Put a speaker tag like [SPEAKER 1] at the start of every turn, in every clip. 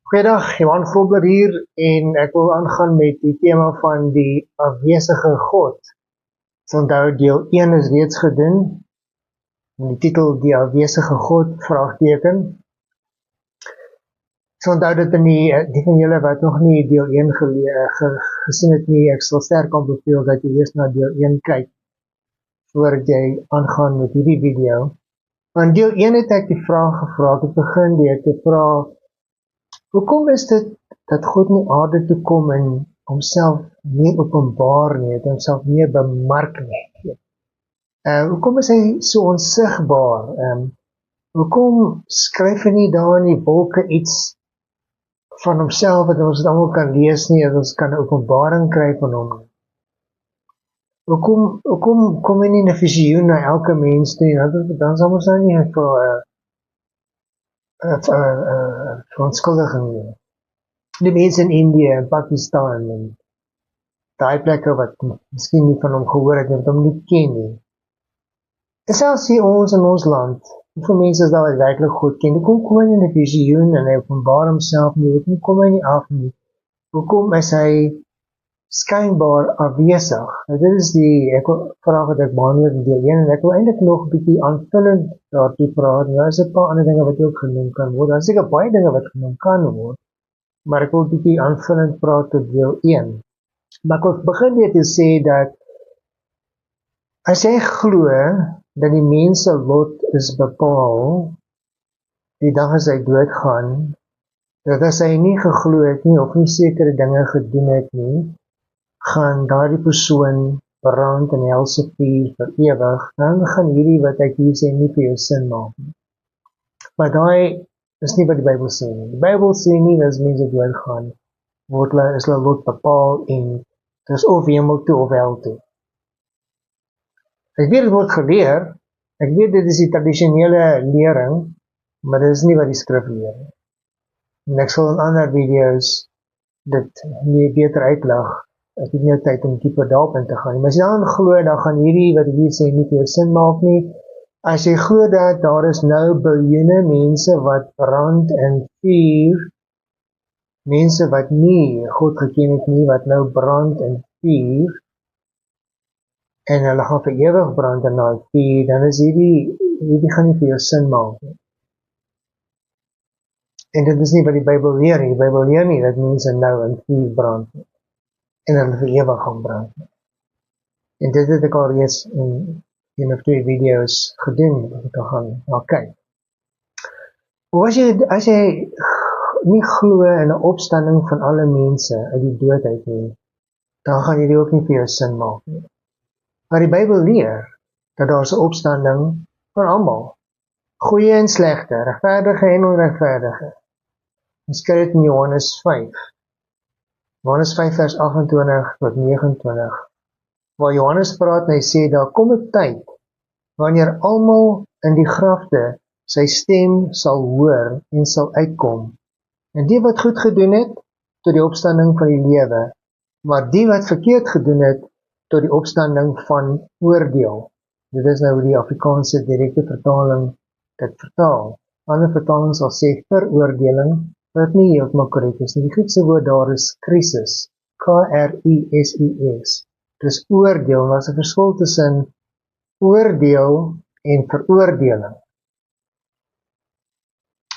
[SPEAKER 1] Goeiedag, Johan Grobler hier en ek wil aangaan met die tema van die afwesige God. So onthou deel 1 is reeds gedoen en die titel die afwesige God vraagteken. So onthou dit in die van julle wat nog nie deel 1 gesien het nie, ek sal sterk aanbeveel dat jy eers na deel 1 kyk voordat jy aangaan met hierdie video. Want deel 1 het ek die vraag gevra, ek het begin deur te vra, hoekom is dit dat God nie aarde toe kom en homself nie openbaar nie, het homself nie bemark nie? Hoekom is hy so onsigbaar? Hoekom skryf hy nie daar in die wolke iets van homself wat ons allemaal kan lees nie, dat ons kan 'n openbaring kry van hom nie? Hoekom kom hy nie in 'n visioen na elke mens toe? Dan sal ons nou nie verontskuldiging nie. Die mense in Indië en Pakistan en daai plekke wat miskien nie van hom gehoor het, wat hom nie ken nie. En selfs hier ons in ons land, hoeveel mense is daar wat werklik God ken? Hoekom kom hy in 'n visioen en hy openbaar homself nie? Hoekom kom hy nie af nie? Hoekom is hy skynbaar afwesig? Nou, dit is die vraag wat ek beantwoord in deel 1 en ek wil eintlik nog 'n bietjie aanvullend daartoe praat. Nou is 'n paar ander dinge wat ook genoem kan word. Daar is seker baie dinge wat genoem kan word, maar ek wil 'n bietjie aanvullend praat tot deel 1. Maar ek wil begin weer te sê dat as jy glo dat die mens se lot is bepaal die dag as hy doodgaan, dat as hy nie geglo het nie of nie sekere dinge gedoen het nie, gaan daardie persoon brand in hel se vuur vir ewig, dan gaan hierdie wat ek hier sê nie vir jou sin maak nie. Maar daai is nie wat die Bybel sê nie. Die Bybel sê nie dat as mense doodgaan, is hulle lot bepaal en dit is of hemel toe of hel toe. Ek weet dit word geleer, ek weet dit is die tradisionele lering, maar dit is nie wat die skrif leer nie. En ek sal in ander video's dit meer beter uitlig. Ek het nie tyd om dieper daarop in te gaan nie. Maar as jy dan glo, dan gaan hierdie wat ek hier sê nie vir jou sin maak nie. As jy glo dat daar is nou biljoene mense wat brand in vuur, mense wat nie God geken het nie, wat nou brand in vuur, en hulle gaan vir ewig brand in daai vuur, dan is hierdie gaan nie vir jou sin maak nie. En dit is nie wat die Bybel leer nie. Die Bybel leer nie dat mense nou in vuur brand nie, en hulle vir ewig gaan brand nie. En dit het ek al reeds in 1 of 2 video's gedoen, wat ek gaan na kyk. As jy nie glo in 'n opstanding van alle mense uit die dood uit nie, dan gaan hierdie ook nie vir jou sin maak nie. Maar die Bybel leer dat daar 'n opstanding van almal, goeie en slegte, regverdige en onregverdige. Ons kry dit in Johannes 5. Johannes 5 vers 28 tot 29. Waar Johannes praat en hy sê, daar kom 'n tyd wanneer almal in die grafte sy stem sal hoor en sal uitkom. En die wat goed gedoen het, tot die opstanding van die lewe, maar die wat verkeerd gedoen het, tot die opstanding van oordeel. Dit is nou die Afrikaanse direkte vertaling dit vertaal. Ander vertalings sal sê veroordeling, wat nie heeltemal korrek is nie. Die Griekse woord daar is krisis, K-R-I-S-I-S. Dis oordeel, en daar is 'n verskil tussen oordeel en veroordeling.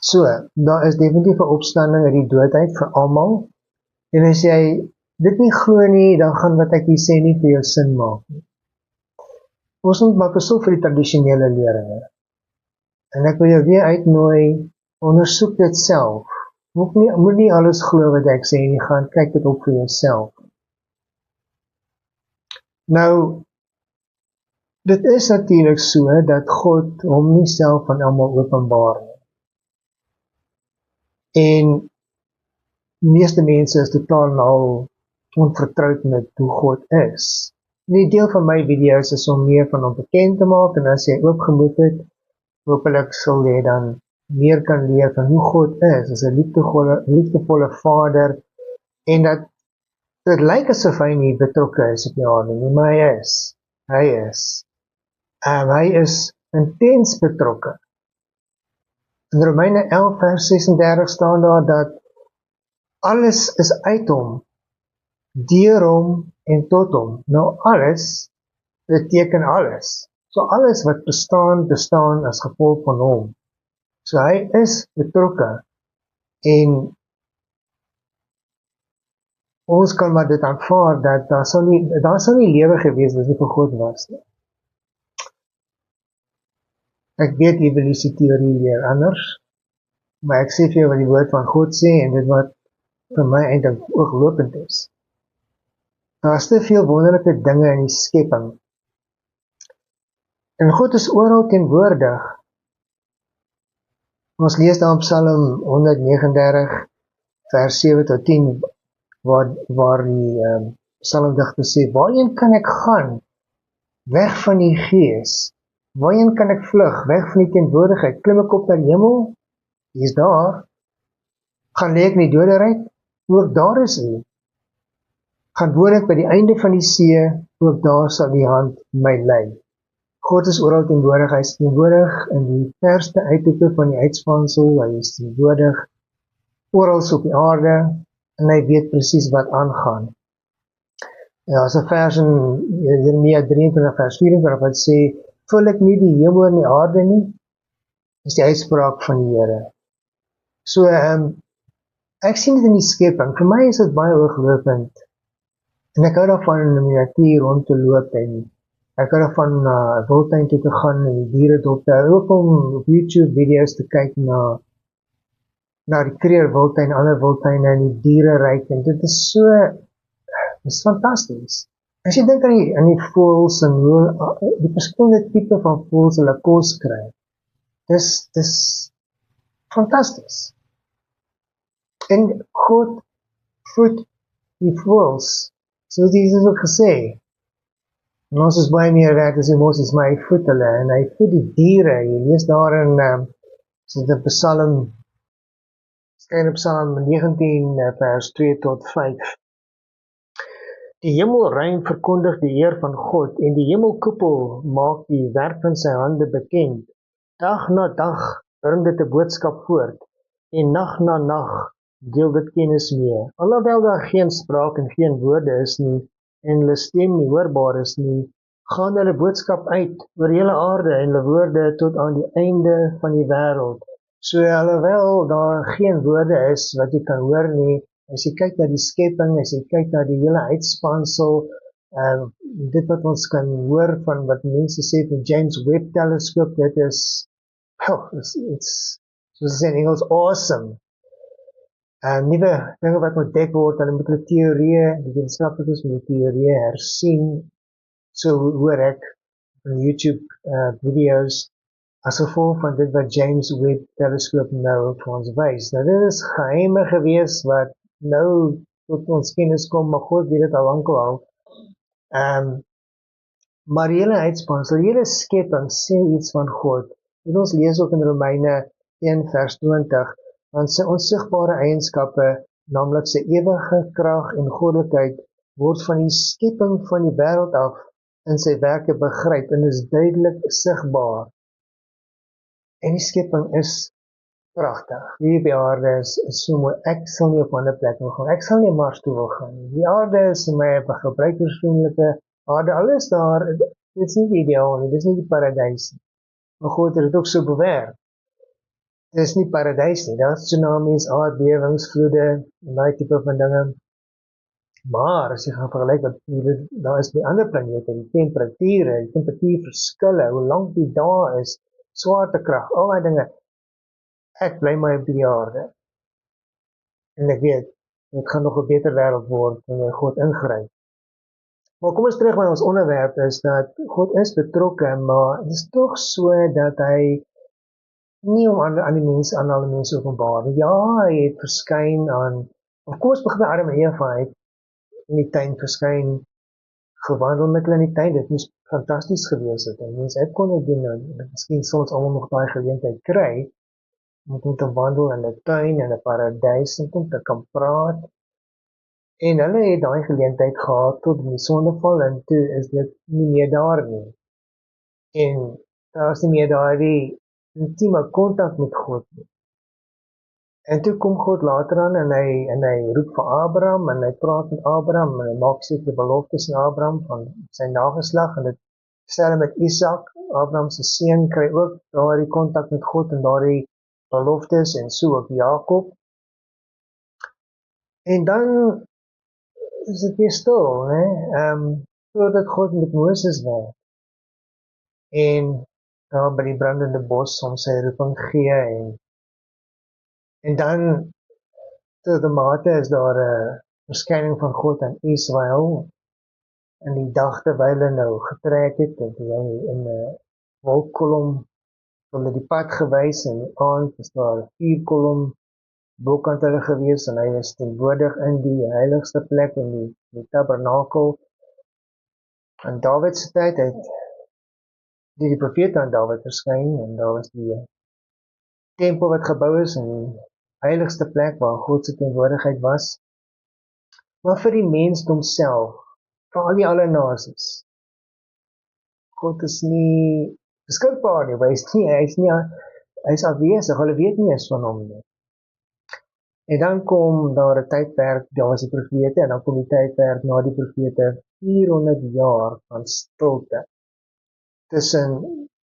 [SPEAKER 1] So, daar is definitief 'n opstanding uit die dood uit vir almal. En as jy dit nie glo nie, dan gaan wat ek hier sê nie vir jou sin maak nie. Ons moet maar pas op vir die tradisionele leringe. En ek wil jou weer uitnooi, ondersoek dit self. Moet nie alles glo wat ek sê nie, gaan kyk dit op vir jouself. Nou, dit is natuurlik so dat God hom nie self aan almal openbaar nie. En die meeste mense is totaal en al onvertroud met hoe God is. En die deel van my video's is om meer van hom bekend te maak, en as jy oopgemoed het, hopelik sal jy dan meer kan leer van hoe God is, as 'n liefdevolle Vader, en dat dit lyk asof hy nie betrokke is op die aarde nie, maar hy is. Hy is intens betrokke. In Romeine 11 vers 36 staan daar dat Alles is uit hom, deur hom en tot hom. Nou alles beteken alles. So alles wat bestaan, bestaan as gevolg van hom. So hy is betrokke en ons kan maar dit aanvaar dat daar sou nie lewe gewees as nie vir God was nie. Ek weet evolusie-teorie leer anders, maar ek sê vir jou wat die woord van God sê en dit wat vir my eintlik ooglopend is. Daar is te veel wonderlike dinge in die skepping. En God is oral teenwoordig. Ons lees daar op Psalm 139 vers 7 tot 10 waar die psalmdigter sê, waarheen kan ek gaan? Weg van die gees. Waarheen kan ek vlug? Weg van die teenwoordigheid. Klim ek op na die hemel? Hy is daar. Gaan lê ek in die doderyk? Ook daar is hy. Gaan woon ek by die einde van die see? Ook daar sal die hand my lei. God is oral teenwoordig. Hy is teenwoordig in die verste uithoeke van die uitspansel. Hy is teenwoordig oral op die aarde en hy weet presies wat aangaan. Ja, as 'n vers in Jeremia 23 vers 24 wat sê, vul ek nie die hemel en die aarde nie, is die uitspraak van die Here. So, ek sien dit in die skepping. Vir my is dit baie ooglopend. En ek hou daarvan in die natuur rond te loop en ek hou daarvan na wildtuin toe te gaan en die diere dop te hou, ook om op YouTube video's te kyk na die Kruger wildtuin, ander wildtuine en die diereryk en dit is fantasties. As jy dink aan die voëls en hoe die verskillende tipe van voëls hulle kos kry, dis fantasties. En God voed die voëls, soos Jesus ook gesê, en ons is baie meer werd as emosies, maar hy voed hulle en hy voed die diere. Jy lees daar in so die Psalm 19 vers 2 tot 5. Die hemelruim verkondig die eer van God en die hemelkoepel maak die werk van sy hande bekend. Dag na dag bring dit 'n boodskap voort en nag na nag deel dit kennis mee. Alhoewel daar geen spraak en geen woorde is nie en hulle stem nie hoorbaar is nie, gaan hulle boodskap uit oor hele aarde en hulle woorde tot aan die einde van die wêreld. So alhoewel daar geen woorde is wat jy kan hoor nie, as jy kyk na die skepping, as jy kyk na die hele uitspansel, dit wat ons kan hoor van wat mense sê van James Webb teleskoop, dit is, it's soos in Engels, awesome. Nuwe dinge wat ontdek word, hulle moet hulle teorieë, die wetenskaplikes moet die teorieë hersien, so hoor ek van YouTube video's, as gevolg van dit wat James Webb teleskoop nou vir ons wys. Nou dit is geheime gewees wat nou tot ons kennis kom, maar God weet dit al lankal al. Maar die hele uitspansel, die hele skepping sê iets van God. En ons lees ook in Romeine 1 vers 20, want sy onsigbare eienskappe, naamlik sy ewige krag en goddelikheid, word van die skepping van die wêreld af in sy werke begryp en is duidelik sigbaar. En die skepping is pragtig. Hier op die aarde is so mooi. Ek sal nie op 'n ander plek wil gaan. Ek sal nie Mars toe wil gaan nie. Die aarde is vir my 'n gebruikersvriendelike aarde. Alles daar, dit is nie ideaal nie. Dit is nie die paradys nie. Maar God het dit ook so bewerk. Dit is nie paradys nie. Daar is tsunamies, aardbewings, vloede en daai tipe van dinge. Maar as jy gaan vergelyk wat daar is by ander planete, die temperatuurverskille, hoe lank die dae is, swaartekrag, al daai dinge. Ek bly my op die aarde. En ek weet, dit gaan nog 'n beter wêreld word wanneer God ingryp. Maar kom ons terug by ons onderwerp is dat God is betrokke, maar dit is tog so dat hy nie om aan die mense, aan alle mense openbaar. Ja, hy het verskyn aan, of kom ons begin by Adam en Eva, hy het in die tuin verskyn, gewandel met hulle in die tuin, dit moes fantasties gewees het, en mense uit kon dit doen, en miskien sal ons almal nog daai geleentheid kry, om te wandel in 'n tuin, in 'n paradys, en om te kan praat, en hulle het daai geleentheid gehad tot die sondeval, en toe is dit nie meer daar nie, en daar is nie meer daai intieme kontak met God nie, En toe kom God later aan en hy roep vir Abraham en hy praat met Abraham en hy maak sekere beloftes aan Abraham van sy nageslag en dit stel met Isak, Abraham se seun, kry ook daardie kontak met God en daardie beloftes en so ook Jakob. En dan is dit weer stil, né? Voordat God met Moses werk en daar by die brandende bos om sy roeping gee en dan tot 'n mate is daar 'n verskyning van God aan Israel in die dag terwyl hulle nou getrek het, dat hy in 'n wolkkolom hulle die pad gewys en die aand is daar 'n vuurkolom bokant hulle gewees en hy is teenwoordig in die heiligste plek in die tabernakel. In Dawid se tyd het die profeet aan Dawid verskyn en daar was die tempel wat gebou is in die heiligste plek waar God se teenwoordigheid was. Maar vir die mensdom self, vir al die ander nasies, God is nie beskikbaar nie, hy is afwesig, hulle weet nie eens van hom nie. En dan kom daar 'n tydperk, daar was die profete, en dan kom die tydperk na die profete, 400 jaar van stilte, tussen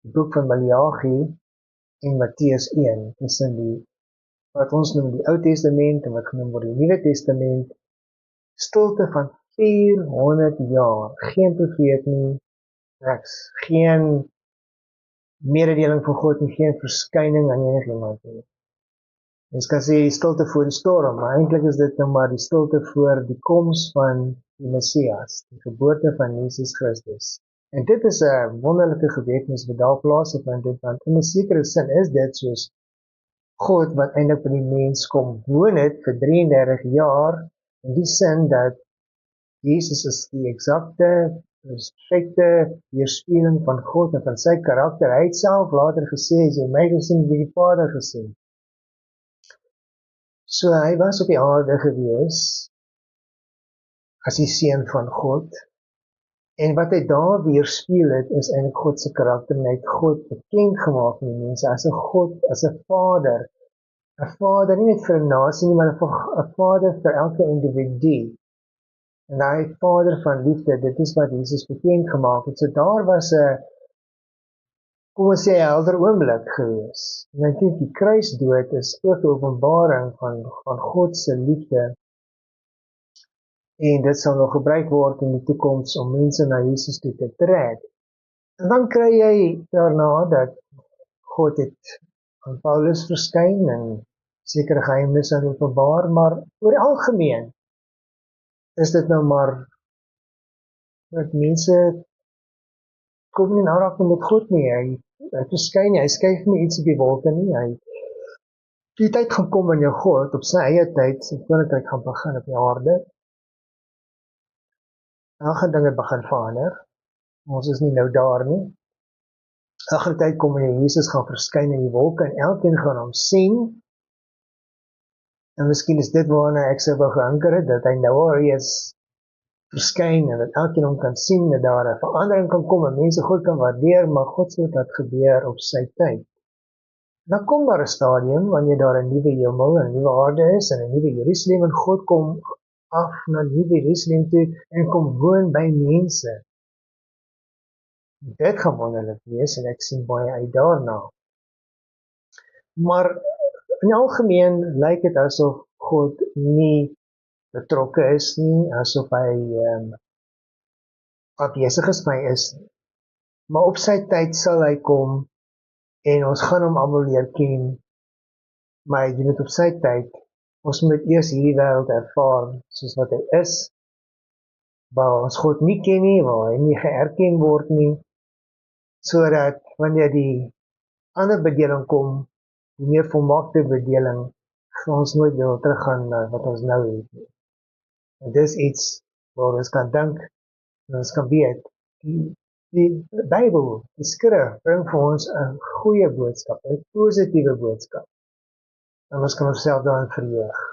[SPEAKER 1] die boek van Maleagi en Matteus 1, tussen die, wat ons noem die Ou Testament, en wat genoem word die Nuwe Testament, stilte van 400 jaar, geen profeet nie, niks, geen mededeling van God nie, geen verskyning aan enigiemand nie. Mens kan sê stilte voor die storm, maar eintlik is dit nou maar die stilte voor die koms van die Messias, die geboorte van Jesus Christus. En dit is 'n wonderlike gebeurtenis wat daar plaasvind, want in 'n sekere sin is dit soos God wat eintlik by die mens kom woon het vir 33 jaar, in die sin dat Jesus is die eksakte, perfekte weerspieëling van God en van sy karakter. Hy het self later gesê, as jy my gesien het, die Vader gesien. So hy was op die aarde gewees as die seun van God. En wat hy daar weerspieël het, is eintlik God se karakter en hy het God bekend gemaak aan die mense as 'n God, as 'n Vader. 'n Vader nie net vir 'n nasie nie, maar 'n Vader vir elke individu. En hy Vader van liefde, dit is wat Jesus bekend gemaak het. So daar was 'n, kom ons sê, 'n helder oomblik gewees. En ek dink die kruisdood is ook 'n openbaring van God se liefde. En dit sal nog gebruik word in die toekoms om mense na Jesus toe te trek. En dan kry jy daarna dat God het aan Paulus verskyn en sekere geheimenisse aan openbaar, maar oor die algemeen is dit nou maar dat mense kom nie in aanraking met God nie. Hy verskyn nie, hy skuif nie iets op die wolke nie. Die tyd gaan kom wanneer God op sy eie tyd sy koninkryk gaan begin op die aarde. Dan gaan dinge begin verander. Ons is nie nou daar nie. Dan gaan die tyd kom wanneer Jesus gaan verskyn in die wolke en elkeen gaan hom sien. En miskien is dit waarna ek sou wou geanker het, dat hy nou alreeds verskyn en dat elkeen hom kan sien, dat daar 'n verandering kan kom en mense God kan waardeer, maar God sê dat gebeur op sy tyd. Dan kom daar 'n stadium wanneer daar 'n nuwe hemel en 'n nuwe aarde is en 'n nuwe Jerusalem en God kom af na die nuwe Jerusalem toe en kom woon by mense. Dit gaan wonderlik wees en ek sien baie uit daarna. Maar in die algemeen lyk dit asof God nie betrokke is nie, asof hy afwesig is by is nie. Maar op sy tyd sal hy kom en ons gaan hom almal leer ken, maar hy doen dit op sy tyd. Ons moet eers hierdie wêreld ervaar soos wat hy is, waar ons God nie ken nie, waar hy nie geerken word nie, sodat wanneer die ander bedeling kom, die meer volmaakte bedeling, gaan ons nooit weer teruggaan na wat ons nou het nie. En dis iets waar ons kan dink en ons kan weet. Die Bybel, die skrif, bring vir ons 'n goeie boodskap, 'n positiewe boodskap. En ons kan onsself daarin verheug.